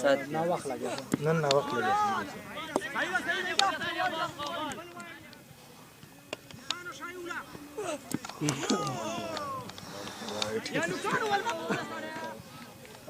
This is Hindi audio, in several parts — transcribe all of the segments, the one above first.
साथ ना वक्त लगे ना वक्त लगे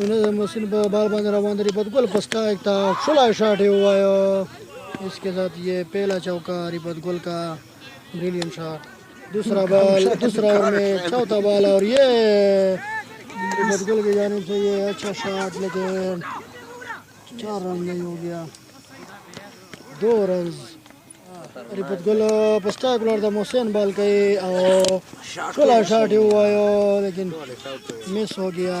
उन्हें मशीन पर बाल बांध रहा है रिपत गोल पस्ता एक था शुला शॉट हुआ है इसके साथ ये पहला चौका रिपत गोल का ब्रिलियंट शॉट दूसरा ओवर में चौथा बॉल और ये रिपत गोल की जानिब से ये अच्छा शॉट लेकिन 4 रन नहीं हो गया 2 रन रिपत गोल पस्ता गुलार था मोहसिन बाल का और शुला शॉट हुआ है लेकिन मिस हो गया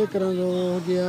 एक रन हो गया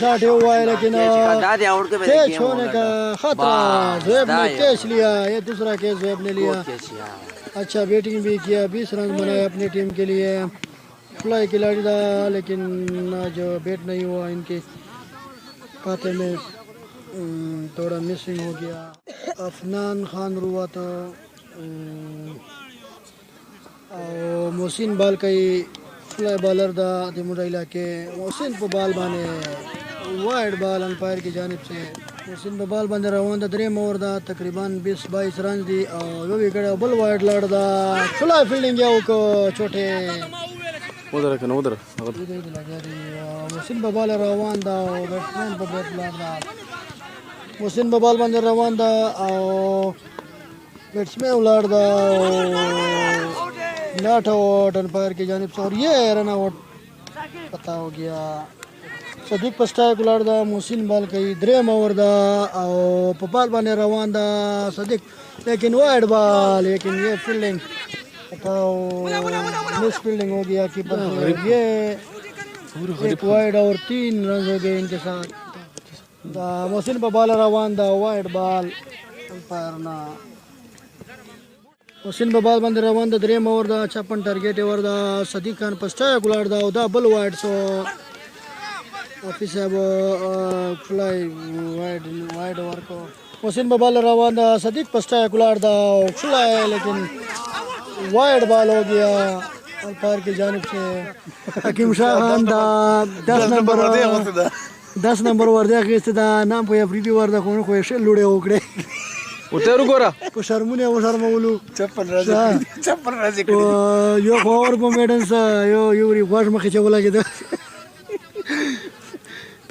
शॉट हुआ है लेकिन कैच होने का खतरा ज़ुएब ने कैच लिया ये दूसरा कैच ज़ुएब ने लिया अच्छा बैटिंग भी किया 20 रन बनाए अपनी टीम के लिए फ्लाई खिलाड़ी था लेकिन जो बैट नहीं हुआ इनके खाते में थोड़ा मिसिंग हो गया अफनान खान रुआ था मोहसिन बाल का फ्लाई बॉलर दा दिमुरा इलाके मोहसिन पे बाल बाने वाइड बॉल अंपायर की जानिब से मोहसिन पे बाल बांधे रवान दा द्रेम ओवर दा तकरीबन 20-22 रन दी और वो भी कड़े बल वाइड लड़ दा फ्लाई फील्डिंग गया को छोटे उधर लगा दी मोहसिन पे बाल रवान दा बैट्समैन पे बैट लड़ दा मोहसिन पे बाल बांधे रवान दा और बैट्समैन लड़ दा नॉट आउट अंपायर की जानिब से और ये रन आउट पता हो गया सदीक पस्टा गुलार दा मोहसिन बाल कई द्रेम ओवर दा और पपाल बाने रवान दा सदीक लेकिन वाइड बॉल लेकिन ये फील्डिंग मिस फील्डिंग हो गया कीपर ये एक वाइड और 3 रन हो गए इनके साथ मोहसिन पपाल रवान दा वाइड बॉल अंपायर ना मोहसिन बबाल बंद रवान दा द्रेम ओवर दा 56 टारगेट ओवर दा सदीक खान पस्टा गुलार दा दा बल वाइड सो ऑफिस है वो फ्लाई वाइड ओवर को मोहसिन बबाल रवान दा सदीक पस्टा गुलार दा फ्लाई लेकिन वाइड बॉल हो गया अंपायर की जानिब से हकीम शाह खान दा 10 नंबर वर्दे खिस्ते दा नाम पे अफरीदी वर्दा कोन को शेल लुड़े ओकड़े उतर गोरा को शर्मुने वो शर्मवलु चप्पल राजी यो खबर को मेडन सा यो युरी वाश मखे चवला के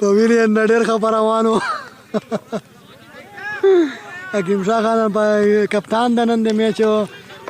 पवेलियन नडर खबरवानो हकीम शाह खान कप्तान दनन दे मैच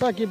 साकिब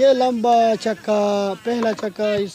ये लंबा छक्का पहला छक्का इस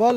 बॉल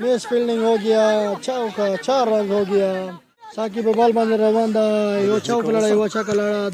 मिस फील्डिंग हो गया चौका 4 रन हो गया साकिब बॉल बांध रवान दा यो चौक लड़ा यो छक्का लड़ा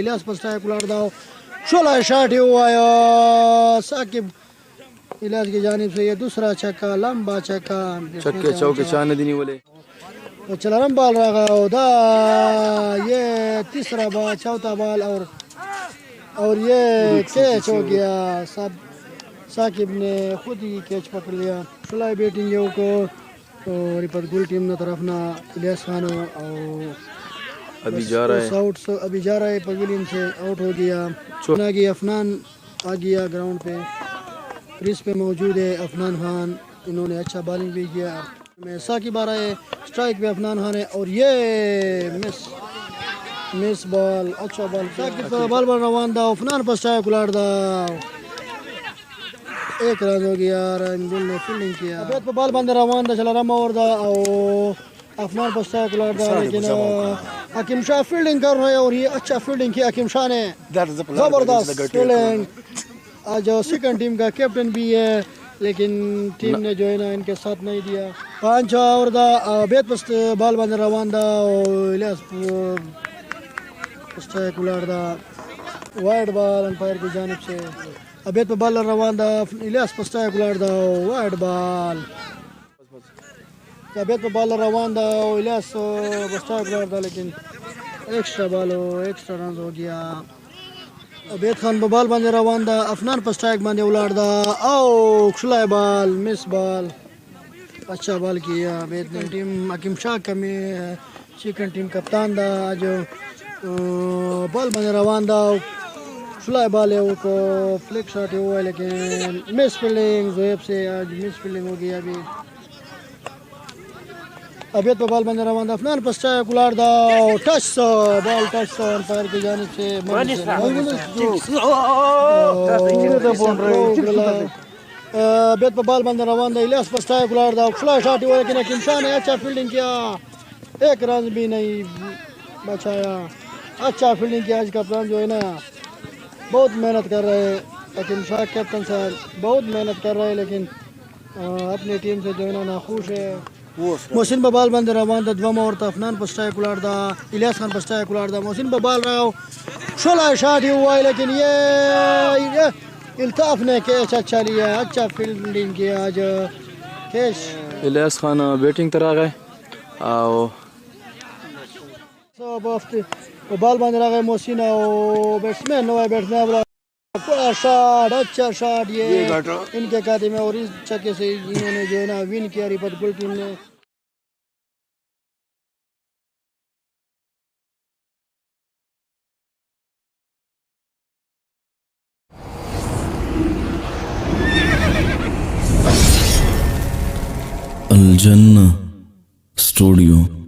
इलियास पर स्ट्राइक लड़ दाओ शोला शॉट हुआ आया साकिब इलियास की जानिब से ये दूसरा छक्का लंबा छक्का छक्के चौके चाने दिनी बोले तो चला रन बॉल रहा दा ये तीसरा बॉल चौथा बॉल और ये कैच हो गया सब साकिब ने खुद ही कैच पकड़ लिया शोला बैटिंग यो को और पर गुल टीम ने तरफ ना इलियास खान अभी जा रहा है अभी जा रहा है पवेलियन से आउट हो गया चुना गया अफनान आ गया ग्राउंड पे क्रीज पे मौजूद है अफनान खान इन्होंने अच्छा बॉलिंग भी किया में साकिब आ रहा है स्ट्राइक पे अफनान खान है और ये मिस बॉल अच्छा बॉल साकिब बॉल रवान दा अफनान पर स्ट्राइक उलाड़ दा एक रन हो गया रंगुल ने फील्डिंग किया अबेद पे बॉल बंद रवान दा चला रहा और दा अफनान पर स्ट्राइक उलाड़ दा लेकिन हकीम शाह फील्डिंग कर रहे हैं और ये अच्छा फील्डिंग किया हकीम शाह ने जबरदस्त फील्डिंग आज सेकंड टीम का कैप्टन भी है लेकिन टीम ने जो है ना इनके साथ नहीं दिया 5 ओवर दा बेत पर बॉल बंद रवान दा इलियास स्ट्राइक उलाड़ दा वाइड बॉल अंपायर की जानिब से अबेत पे बॉल रवान दा इलियास पर स्ट्राइक उलाड़ दा वाइड बॉल अबेत पे बॉल रवान दा इलियास पर स्ट्राइक उलाड़ दा लेकिन एक्स्ट्रा बॉल एक्स्ट्रा रन हो गया अबेद खान पे बॉल बांधे रवान दा अफनान पर स्ट्राइक बांधे उलाड़ दा आओ खुला बॉल मिस बॉल अच्छा बॉल किया अबेद ने टीम हकीम शाह का में सेकंड टीम कप्तान दा आज बॉल बांधे रवान दा फ्लाई बॉल है वो को फ्लिक शॉट हुआ है लेकिन मिस फील्डिंग जोएब से आज मिस फील्डिंग हो गई अभी तो बॉल बंद रवान दा अफनान पर स्ट्राइक उलाड़ दा टच बॉल टच अंपायर की जानिब से अभी तो बॉल बंद रवान दा इलियास पर स्ट्राइक उलाड़ दा फ्लाई शॉट हुआ लेकिन हकीम शाह ने अच्छा फील्डिंग किया एक रन भी नहीं बचाया अच्छा फील्डिंग किया आज कप्तान जो है ना बहुत मेहनत कर रहे हैं हकीम शाह कैप्टन साहब बहुत मेहनत कर रहे हैं लेकिन अपनी टीम से जो है ना नाखुश है मोहसिन बबाल बंद रवान दा द्वम और अफनान पर स्ट्राइक उलाड़ दा इलियास खान पर स्ट्राइक उलाड़ दा मोहसिन बबाल रहा शोला शॉट हुआ है लेकिन ये इल्ताफ ने कैच अच्छा लिया अच्छा फील्डिंग किया आज कैच इलियास खान बैटिंग तरह गए आओ सब हफ्ते बॉल बंद रहा है मोहसिन और बैट्समैन नया बैट्समैन बड़ा शॉट अच्छा शॉट ये इनके खाते में और इस छक्के से इन्होंने जो है ना विन किया रिपत गुल टीम ने अल जन्नह स्टूडियो।